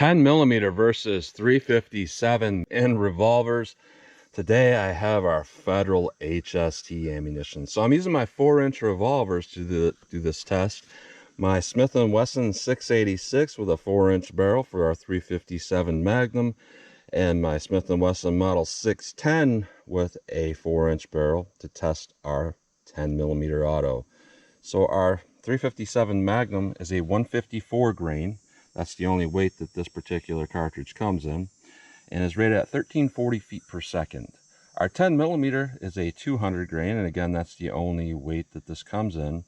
10 millimeter versus 357 in revolvers. Today I have our federal HST ammunition. So I'm using my 4-inch revolvers to do this test. My Smith & Wesson 686 with a 4-inch barrel for our 357 Magnum, and my Smith & Wesson Model 610 with a 4-inch barrel to test our 10 millimeter auto. So our 357 Magnum is a 154 grain. That's the only weight that this particular cartridge comes in, and is rated at 1340 feet per second. Our 10 millimeter is a 200 grain, and again, that's the only weight that this comes in.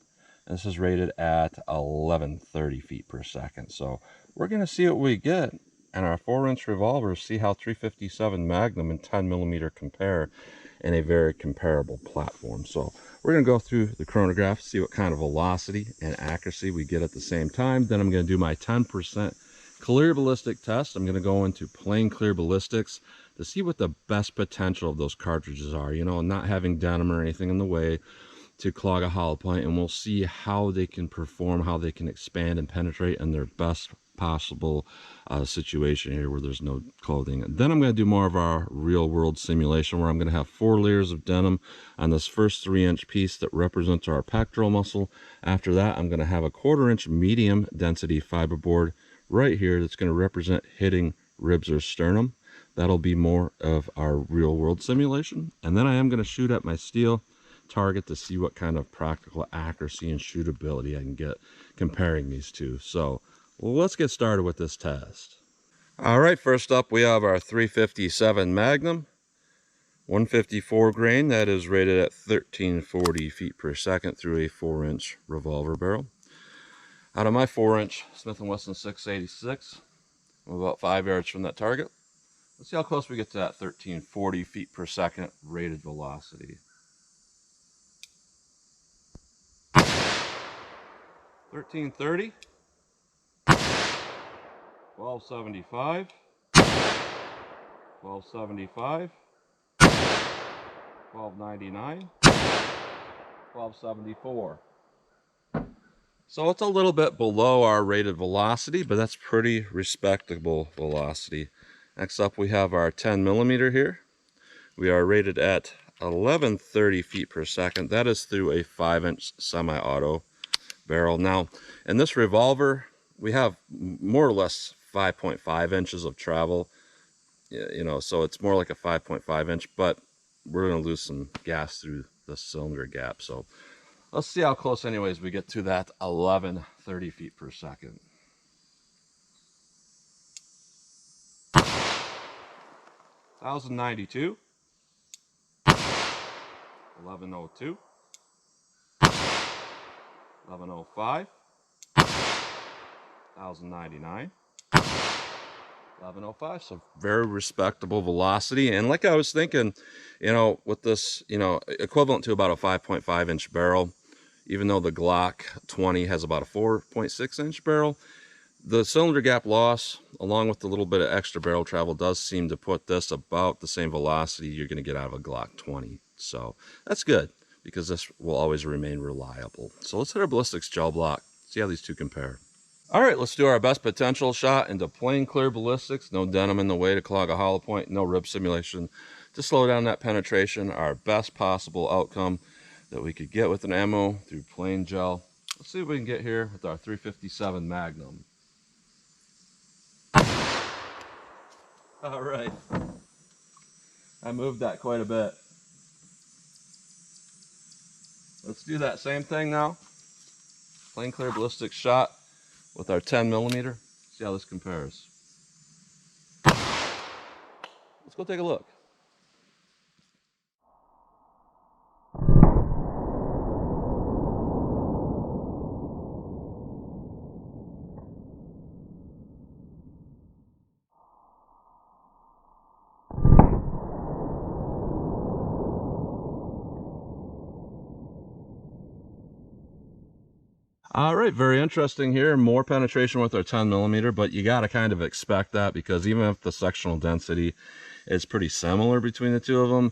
And this is rated at 1130 feet per second. So we're going to see what we get in our 4-inch revolvers, see how 357 Magnum and 10 millimeter compare in a very comparable platform. So we're going to go through the chronograph, see what kind of velocity and accuracy we get at the same time. Then I'm going to do my 10% clear ballistic test. I'm going to go into plain clear ballistics to see what the best potential of those cartridges are, you know, not having denim or anything in the way to clog a hollow point, and we'll see how they can perform, how they can expand and penetrate in their best possible situation here where there's no clothing. And then I'm going to do more of our real world simulation, where I'm going to have 4 layers of denim on this first 3-inch piece that represents our pectoral muscle. After that, I'm going to have a 1/4-inch medium density fiberboard right here that's going to represent hitting ribs or sternum. That'll be more of our real world simulation. And then I am going to shoot at my steel target to see what kind of practical accuracy and shootability I can get comparing these two. So let's get started with this test. All right, first up we have our 357 Magnum, 154 grain. That is rated at 1340 feet per second through a 4-inch revolver barrel. Out of my 4-inch Smith & Wesson 686, I'm about 5 yards from that target. Let's see how close we get to that 1340 feet per second rated velocity. 1330, 1275, 1275, 1299, 1274. So it's a little bit below our rated velocity, but that's pretty respectable velocity. Next up we have our 10 millimeter here. We are rated at 1130 feet per second. That is through a 5-inch semi-auto barrel. Now in this revolver we have more or less 5.5 inches of travel, you know, so it's more like a 5.5 inch, but we're going to lose some gas through the cylinder gap. So let's see how close anyways we get to that 1130 feet per second. 1092, 1102, 1105, 1099, 1105. So very respectable velocity. And like I was thinking, you know, with this, you know, equivalent to about a 5.5 inch barrel, even though the Glock 20 has about a 4.6 inch barrel, the cylinder gap loss along with the little bit of extra barrel travel does seem to put this about the same velocity you're going to get out of a Glock 20. So that's good, because this will always remain reliable. So let's hit our ballistics gel block, see how these two compare. All right, let's do our best potential shot into plain clear ballistics. No denim in the way to clog a hollow point, no rib simulation to slow down that penetration. Our best possible outcome that we could get with an ammo through plain gel. Let's see what we can get here with our 357 Magnum. All right, I moved that quite a bit. Let's do that same thing now. Plain clear ballistic shot with our 10 millimeter. See how this compares. Let's go take a look. All right, very interesting here. More penetration with our 10 millimeter, but you got to kind of expect that, because even if the sectional density is pretty similar between the two of them,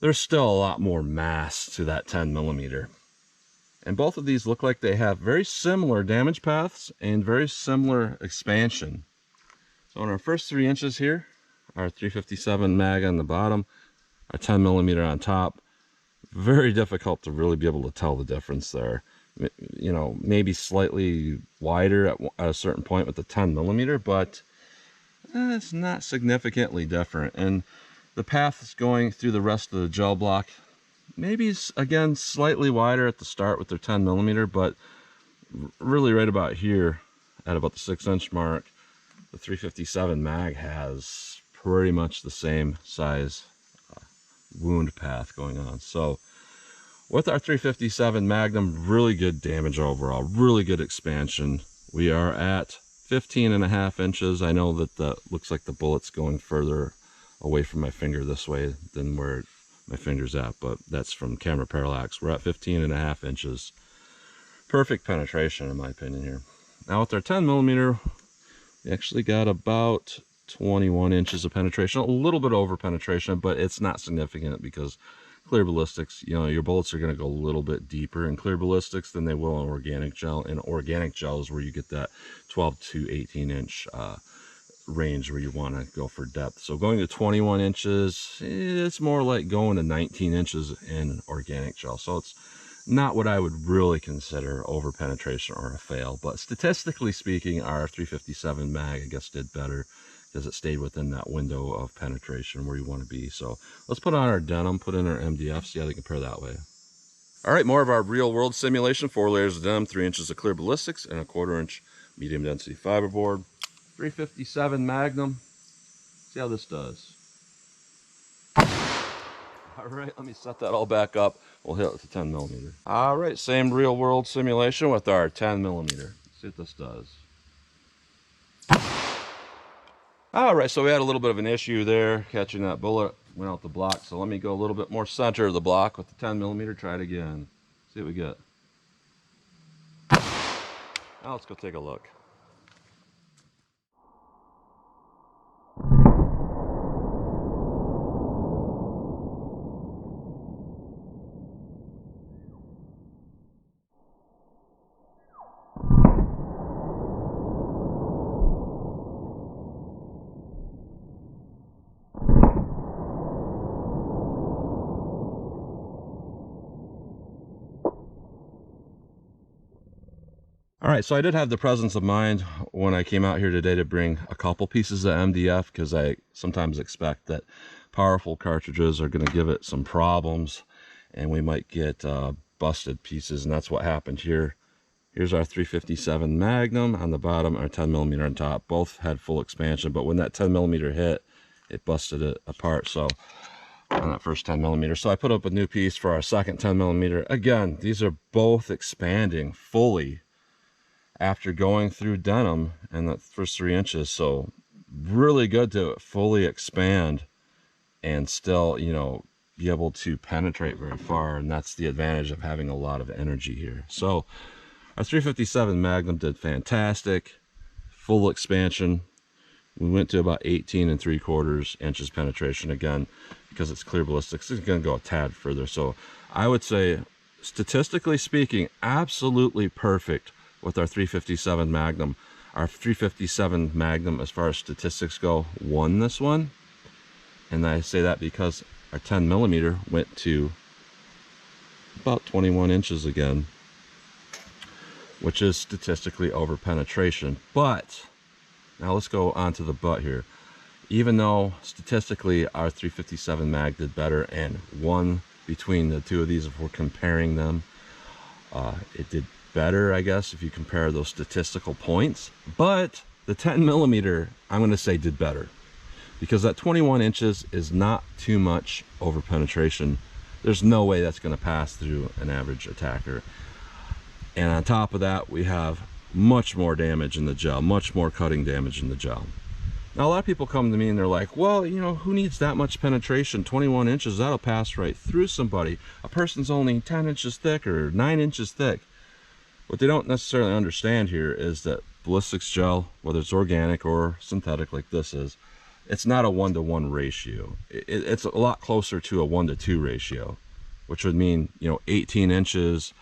there's still a lot more mass to that 10 millimeter. And both of these look like they have very similar damage paths and very similar expansion. So on our first 3 inches here, our 357 mag on the bottom, our 10 millimeter on top. Very difficult to really be able to tell the difference there. You know, maybe slightly wider at a certain point with the 10 millimeter, but it's not significantly different. And the path is going through the rest of the gel block. Maybe, again, slightly wider at the start with their 10 millimeter, but really right about here at about the 6-inch mark, the 357 mag has pretty much the same size wound path going on. So with our 357 Magnum, really good damage overall, really good expansion. We are at 15.5 inches. I know that looks like the bullet's going further away from my finger this way than where my finger's at, but that's from camera parallax. We're at 15.5 inches. Perfect penetration in my opinion here. Now with our 10 millimeter, we actually got about 21 inches of penetration, a little bit over penetration, but it's not significant because clear ballistics, you know, your bullets are going to go a little bit deeper in clear ballistics than they will in organic gel. And organic gel is where you get that 12 to 18 inch range where you want to go for depth. So going to 21 inches, it's more like going to 19 inches in organic gel. So it's not what I would really consider over penetration or a fail, but statistically speaking, our 357 mag, I guess, did better because it stayed within that window of penetration where you want to be. So let's put on our denim, put in our MDF, see how they compare that way. All right, more of our real world simulation. 4 layers of denim, 3 inches of clear ballistics, and a 1/4 inch medium density fiberboard. 357 Magnum. See how this does. All right, let me set that all back up. We'll hit it with the 10 millimeter. All right, same real world simulation with our 10 millimeter. See what this does. All right, so we had a little bit of an issue there catching that bullet. Went out the block, so let me go a little bit more center of the block with the 10 millimeter. Try it again. See what we get. Now let's go take a look. All right, so I did have the presence of mind when I came out here today to bring a couple pieces of MDF because I sometimes expect that powerful cartridges are going to give it some problems and we might get busted pieces, and that's what happened here. Here's our 357 Magnum on the bottom, our 10 millimeter on top. Both had full expansion, but when that 10 millimeter hit, it busted it apart. So on that first 10 millimeter, so I put up a new piece for our second 10 millimeter. Again, these are both expanding fully after going through denim in the first 3 inches. So really good to fully expand and still, you know, be able to penetrate very far. And that's the advantage of having a lot of energy here. So our 357 Magnum did fantastic, full expansion. We went to about 18 3/4 inches penetration. Again, because it's clear ballistics, it's going to go a tad further. So I would say, statistically speaking, absolutely perfect with our 357 Magnum. Our 357 Magnum, as far as statistics go, won this one. And I say that because our 10 millimeter went to about 21 inches again, which is statistically over penetration. But now let's go on to the but here. Even though statistically our 357 mag did better and won between the two of these, if we're comparing them, it did better, I guess, if you compare those statistical points. But the 10 millimeter, I'm going to say, did better because that 21 inches is not too much over penetration. There's no way that's going to pass through an average attacker. And on top of that, we have much more damage in the gel, much more cutting damage in the gel. Now, a lot of people come to me and they're like, well, you know, who needs that much penetration? 21 inches, that'll pass right through somebody. A person's only 10 inches thick or 9 inches thick. What they don't necessarily understand here is that ballistics gel, whether it's organic or synthetic like this is, it's not a 1-to-1 ratio. It's a lot closer to a 1-to-2 ratio, which would mean, you know, 18 inches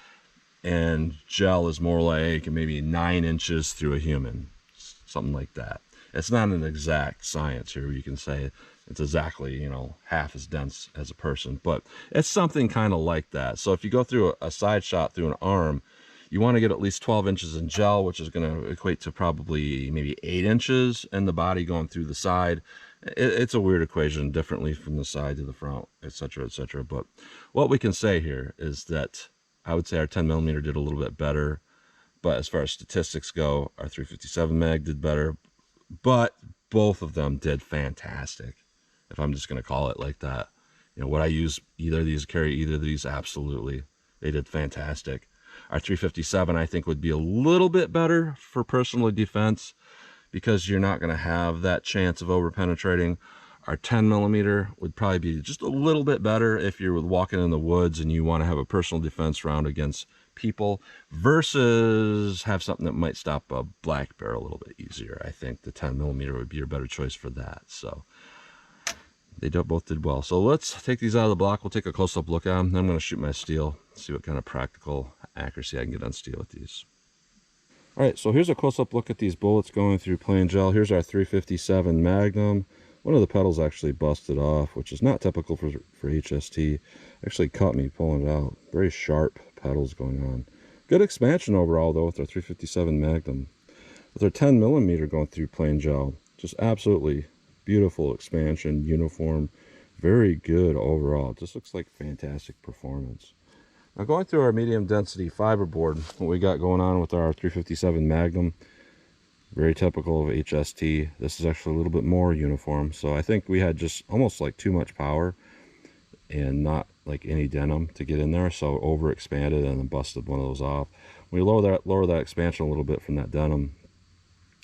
and gel is more like maybe 9 inches through a human, something like that. It's not an exact science here. You can say it's exactly, you know, half as dense as a person, but it's something kind of like that. So if you go through a side shot through an arm, you want to get at least 12 inches in gel, which is going to equate to probably maybe 8 inches in the body going through the side. It's a weird equation, differently from the side to the front, etc., etc. But what we can say here is that I would say our 10 millimeter did a little bit better. But as far as statistics go, our 357 mag did better. But both of them did fantastic, if I'm just going to call it like that. You know, would I use either of these, carry either of these? Absolutely. They did fantastic. Our 357, I think, would be a little bit better for personal defense because you're not going to have that chance of over penetrating. Our 10 millimeter would probably be just a little bit better if you're walking in the woods and you want to have a personal defense round against people versus have something that might stop a black bear a little bit easier. I think the 10 millimeter would be your better choice for that. So they both did well. So let's take these out of the block. We'll take a close-up look at them. Then I'm going to shoot my steel, see what kind of practical accuracy I can get on steel with these. All right, so here's a close-up look at these bullets going through plain gel. Here's our 357 Magnum. One of the pedals actually busted off, which is not typical for HST. Actually cut me pulling it out. Very sharp pedals going on. Good expansion overall, though, with our 357 Magnum. With our 10 millimeter going through plain gel, just absolutely beautiful expansion, uniform, very good overall. It just looks like fantastic performance. Now going through our medium density fiberboard, what we got going on with our 357 Magnum, very typical of HST. This is actually a little bit more uniform. So I think we had just almost like too much power and not like any denim to get in there. So over expanded and then busted one of those off. When we lower that expansion a little bit from that denim,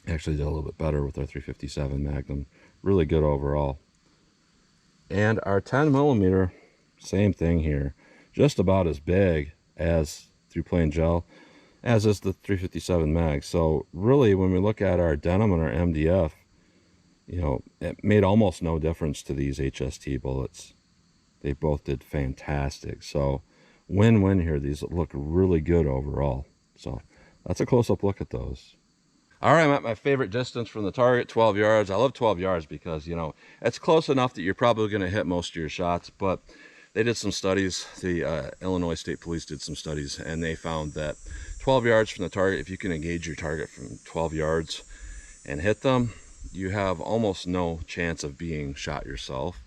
actually did a little bit better with our 357 Magnum. Really good overall. And our 10 millimeter, same thing here. Just about as big as through plain gel as is the 357 mag. So really, when we look at our denim and our MDF, you know, it made almost no difference to these HST bullets. They both did fantastic. So win-win here. These look really good overall. So that's a close-up look at those. All right, I'm at my favorite distance from the target, 12 yards. I love 12 yards because, you know, it's close enough that you're probably going to hit most of your shots, but they did some studies. The Illinois State Police did some studies, and they found that 12 yards from the target, if you can engage your target from 12 yards and hit them, you have almost no chance of being shot yourself.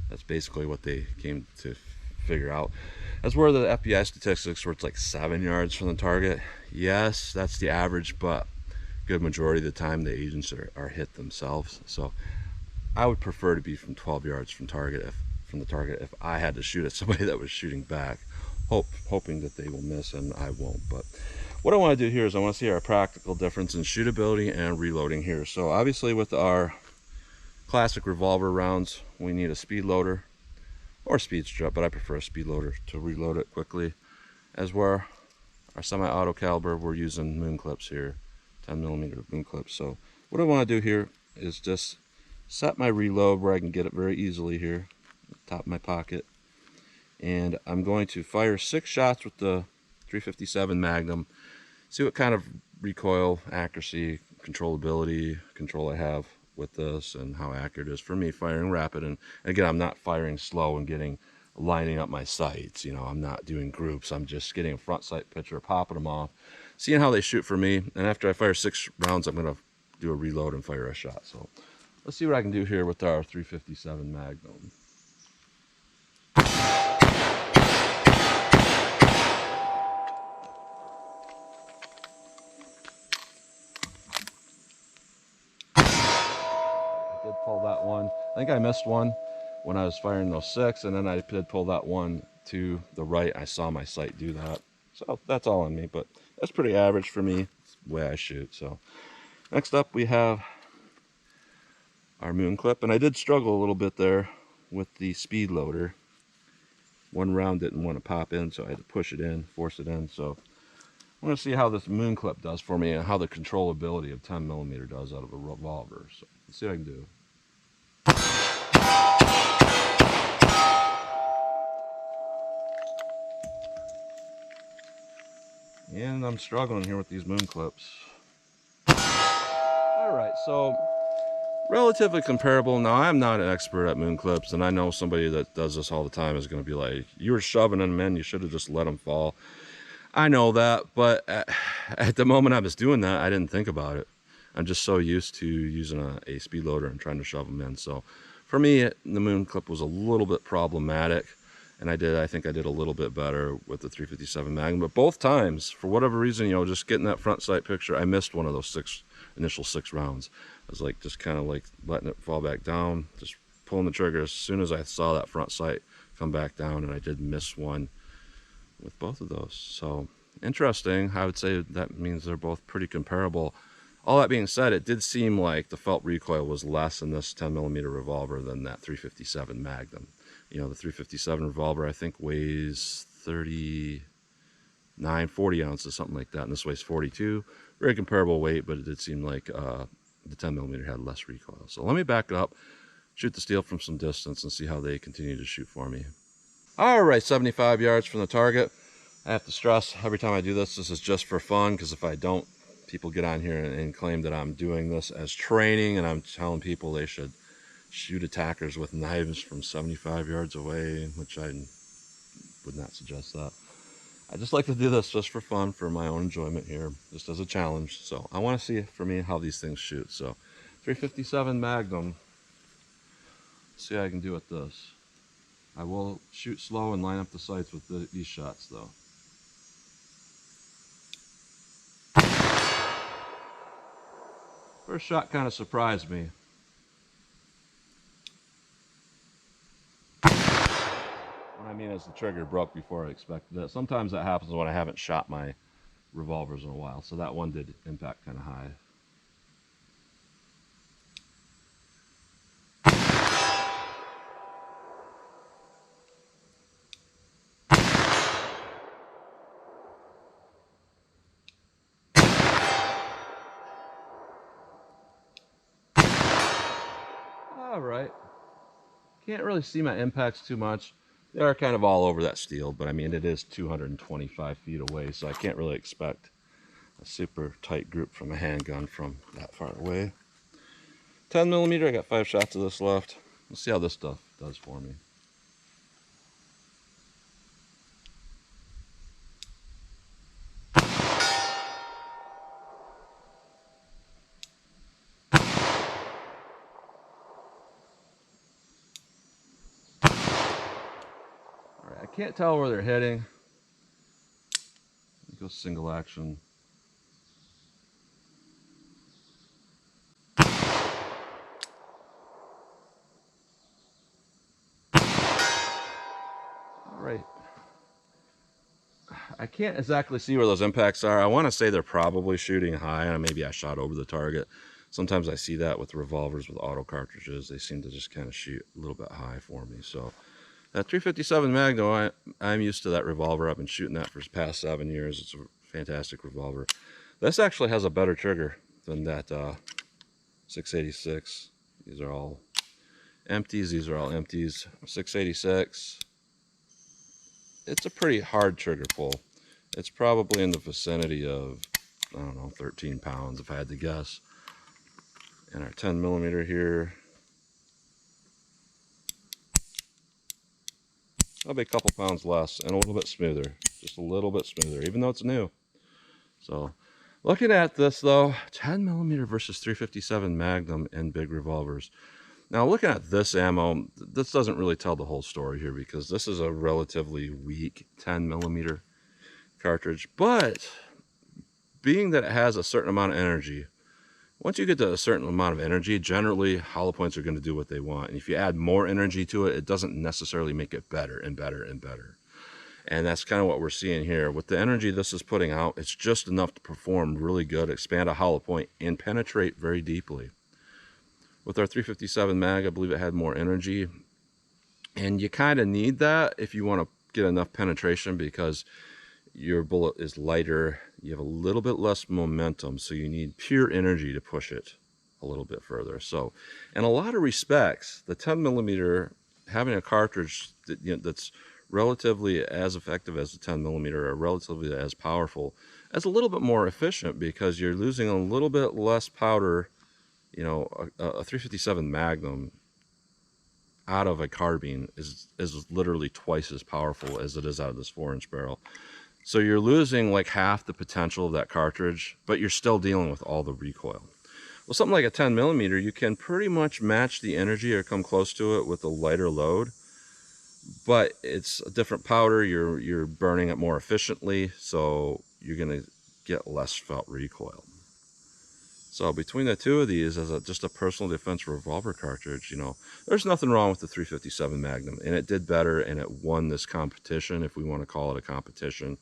That's basically what they came to figure out. That's where the FBI statistics where it's like 7 yards from the target. Yes, that's the average, but good majority of the time the agents are hit themselves. So I would prefer to be from 12 yards from the target if I had to shoot at somebody that was shooting back, hoping that they will miss, and I won't. But what I want to do here is I want to see our practical difference in shootability and reloading here. So obviously with our classic revolver rounds, we need a speed loader or speed strap, but I prefer a speed loader to reload it quickly. As where our semi-auto caliber, we're using moon clips here, 10 millimeter moon clips. So what I want to do here is just set my reload where I can get it very easily here, top of my pocket, and I'm going to fire 6 shots with the 357 Magnum, see what kind of recoil, accuracy, controllability, control I have with this and how accurate it is for me firing rapid. And again, I'm not firing slow and lining up my sights, you know, I'm not doing groups, I'm just getting a front sight picture, popping them off, seeing how they shoot for me, and after I fire 6 rounds, I'm going to do a reload and fire a shot. So let's see what I can do here with our 357 Magnum. I did pull that one. I think I missed one when I was firing those 6, and then I did pull that one to the right. I saw my sight do that. So that's all on me, but that's pretty average for me. It's the way I shoot. So next up we have our moon clip, and I did struggle a little bit there with the speed loader. One round didn't want to pop in, so I had to push it in, force it in. So I'm going to see how this moon clip does for me and how the controllability of 10 millimeter does out of a revolver. So let's see what I can do. And I'm struggling here with these moon clips. All right, so relatively comparable. Now, I'm not an expert at moon clips, and I know somebody that does this all the time is going to be like, you were shoving them in, you should have just let them fall. I know that, but at the moment I was doing that, I didn't think about it. I'm just so used to using a speed loader and trying to shove them in. So for me, the moon clip was a little bit problematic, and I think I did a little bit better with the 357 Magnum. But both times, for whatever reason, you know, just getting that front sight picture, I missed one of those initial six rounds. I was like, just kind of like letting it fall back down, just pulling the trigger as soon as I saw that front sight come back down, and I did miss one with both of those. So interesting. I would say that means they're both pretty comparable. All that being said, it did seem like the felt recoil was less in this 10mm revolver than that 357 Magnum. You know, the 357 revolver I think weighs 39, 40 ounces, something like that, and this weighs 42. Very comparable weight, but it did seem like the 10mm had less recoil. So let me back up, shoot the steel from some distance, and see how they continue to shoot for me. All right, 75 yards from the target. I have to stress every time I do this, this is just for fun, because if I don't, people get on here and claim that I'm doing this as training, and I'm telling people they should shoot attackers with knives from 75 yards away, which I would not suggest that. I just like to do this just for fun, for my own enjoyment here, just as a challenge. So I want to see, for me, how these things shoot. So 357 Magnum, see how I can do with this. I will shoot slow and line up the sights with these shots though. First shot kind of surprised me. What I mean is the trigger broke before I expected it. Sometimes that happens when I haven't shot my revolvers in a while, so that one did impact kind of high. All right. Can't really see my impacts too much. They are kind of all over that steel, but I mean, it is 225 feet away, so I can't really expect a super tight group from a handgun from that far away. 10mm, I got 5 shots of this left. Let's see how this stuff does for me. Alright, I can't tell where they're hitting. Go single action. Alright. I can't exactly see where those impacts are. I want to say they're probably shooting high, and maybe I shot over the target. Sometimes I see that with revolvers with auto cartridges. They seem to just kind of shoot a little bit high for me. So that 357 Magnum, I'm used to that revolver. I've been shooting that for the past 7 years. It's a fantastic revolver. This actually has a better trigger than that 686. These are all empties. These are all empties. 686. It's a pretty hard trigger pull. It's probably in the vicinity of, I don't know, 13 pounds if I had to guess. And our 10mm here, that'll be a couple pounds less and a little bit smoother. Just a little bit smoother, even though it's new. So, looking at this though, 10mm versus 357 Magnum and big revolvers. Now, looking at this ammo, this doesn't really tell the whole story here, because this is a relatively weak 10mm cartridge, but being that it has a certain amount of energy, once you get to a certain amount of energy, generally hollow points are going to do what they want. And if you add more energy to it, it doesn't necessarily make it better and better and better. And that's kind of what we're seeing here. With the energy this is putting out, it's just enough to perform really good, expand a hollow point, and penetrate very deeply. With our 357 mag, I believe it had more energy. And you kind of need that if you want to get enough penetration, because your bullet is lighter, you have a little bit less momentum, so you need pure energy to push it a little bit further. So in a lot of respects, the 10mm, having a cartridge that, that's relatively as effective as the 10mm, or relatively as powerful, is a little bit more efficient, because you're losing a little bit less powder You know, a 357 Magnum out of a carbine is literally twice as powerful as it is out of this 4-inch barrel. So you're losing like half the potential of that cartridge, but you're still dealing with all the recoil. Well, something like a 10 millimeter, you can pretty much match the energy or come close to it with a lighter load, but it's a different powder. You're burning it more efficiently, so you're gonna get less felt recoil. So between the two of these, as just a personal defense revolver cartridge, you know, there's nothing wrong with the 357 Magnum, and it did better, and it won this competition, if we want to call it a competition.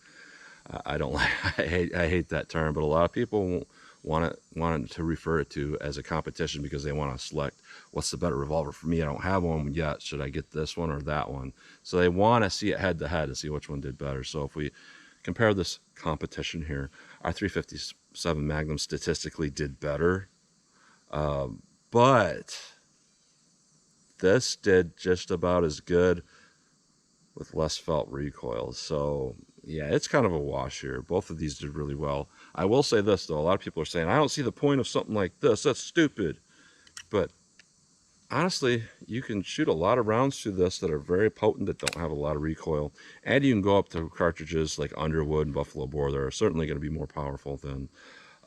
I don't like, I hate that term, but a lot of people want to refer it to as a competition because they want to select what's the better revolver for me. I don't have one yet. Should I get this one or that one? So they want to see it head to head and see which one did better. So if we compare this competition here, our 357 Magnum statistically did better, but this did just about as good with less felt recoil. So yeah, it's kind of a wash here. Both of these did really well. I will say this though, a lot of people are saying, I don't see the point of something like this, that's stupid. But honestly, you can shoot a lot of rounds through this that are very potent, that don't have a lot of recoil, and you can go up to cartridges like Underwood and Buffalo Bore that are certainly going to be more powerful than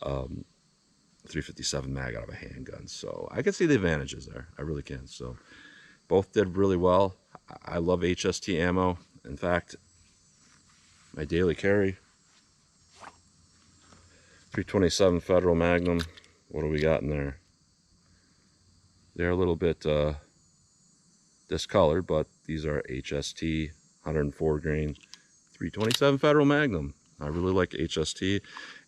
357 mag out of a handgun. So I can see the advantages there, I really can. So both did really well. I love HST ammo. In fact, my daily carry, 327 Federal Magnum. What do we got in there? They're a little bit discolored, but these are HST 104 grain 327 Federal Magnum. I really like HST,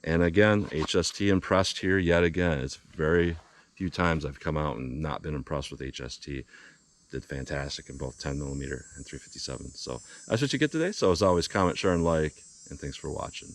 and again, HST impressed here yet again. It's very few times I've come out and not been impressed with HST. Did fantastic in both 10 millimeter and 357. So that's what you get today. So as always, comment, share, and like, and thanks for watching.